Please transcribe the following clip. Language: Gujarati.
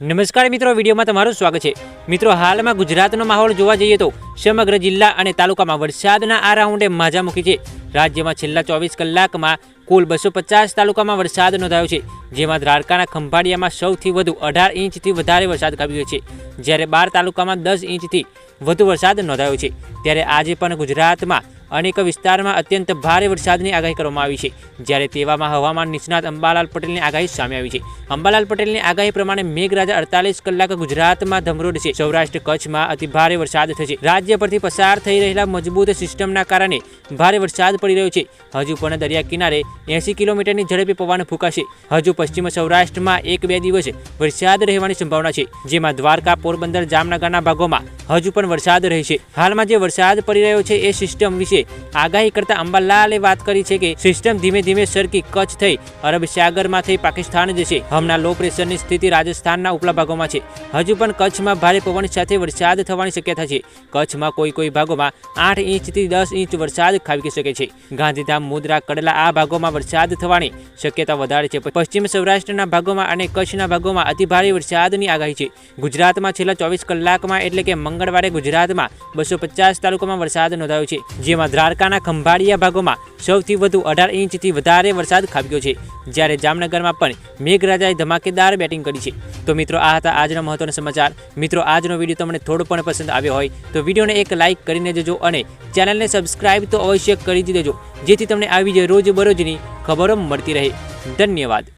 નમસ્કાર મિત્રો, વિડીયોમાં તમારું સ્વાગત છે। મિત્રો, હાલમાં ગુજરાતનો માહોલ જોવા જઈએ તો સમગ્ર જિલ્લા અને તાલુકામાં વરસાદના આ રાઉન્ડે માજામુખી છે। રાજ્યમાં છેલ્લા 24 કલાકમાં કુલ 250 તાલુકામાં વરસાદ નોંધાયો છે, જેમાં દ્વારકાના ખંભાળિયામાં સૌથી વધુ 18 ઇંચથી વધારે વરસાદ ખાબક્યો છે, જ્યારે 12 તાલુકામાં 10 ઇંચથી વધુ વરસાદ નોંધાયો છે। ત્યારે આજે પણ ગુજરાતમાં અનેક વિસ્તારમાં અત્યંત ભારે વરસાદની આગાહી કરવામાં આવી છે, જ્યારે તેવામાં હવામાન નિષ્ણાત અંબાલાલ પટેલની આગાહી સામે આવી છે। અંબાલાલ પટેલની આગાહી પ્રમાણે મેઘરાજા 48 કલાક ગુજરાતમાં ધમરોડશે। સૌરાષ્ટ્ર કચ્છમાં અતિ ભારે વરસાદ થશે। રાજ્ય પરથી પસાર થઈ રહેલા મજબૂત સિસ્ટમના કારણે ભારે વરસાદ પડી રહ્યો છે। હજુ પણ દરિયા કિનારે 80 કિલોમીટરની ઝડપે પવન ફૂંકાશે। હજુ પશ્ચિમ સૌરાષ્ટ્રમાં 1-2 દિવસ વરસાદ રહેવાની સંભાવના છે, જેમાં દ્વારકા, પોરબંદર, જામનગરના ભાગોમાં હજુ પણ વરસાદ રહેશે। હાલમાં જે વરસાદ પડી રહ્યો છે એ સિસ્ટમ વિશે આગાહી કરતા અંબાલાલે વાત કરી છે કે સિસ્ટમ ધીમે ધીમે સરકી કચ્છ થઈ અરબ સાગરમાં થઈ પાકિસ્તાન જશે। હમણાં લો પ્રેશરની સ્થિતિ રાજસ્થાનના ઉપલા ભાગોમાં છે। હજુ પણ કચ્છમાં ભારે પવન સાથે વરસાદ થવાની શક્યતા છે। કચ્છમાં કોઈ ભાગોમાં 8 ઇંચથી 10 ઇંચ વરસાદ ખાબકી શકે છે। ગાંધીધામ, મુદ્રા, કડલા આ ભાગોમાં વરસાદ થવાની શક્યતા વધારે છે। પશ્ચિમ સૌરાષ્ટ્રના ભાગોમાં અને કચ્છના ભાગોમાં અતિ ભારે વરસાદની આગાહી છે। ગુજરાતમાં છેલ્લા 24 કલાકમાં એટલે કે મંગળવારે ગુજરાતમાં 250 તાલુકામાં વરસાદ નોંધાયો છે, જેમાં દ્વારકાના ખંભાળિયા ભાગોમાં સૌથી વધુ 18 ઇંચથી વધારે વરસાદ ખાબક્યો છે, જ્યારે જામનગરમાં પણ મેઘરાજાએ ધમાકેદાર બેટિંગ કરી છે। તો મિત્રો, આ હતા આજના મહત્વના સમાચાર। મિત્રો, આજનો વિડીયો તમને થોડો પણ પસંદ આવ્યો હોય તો વિડીયોને એક લાઇક કરીને દેજો અને ચેનલને સબસ્ક્રાઇબ તો અવશ્ય કરી દેજો, જેથી તમને આવી જ રોજબરોજની ખબરો મળતી રહે। ધન્યવાદ।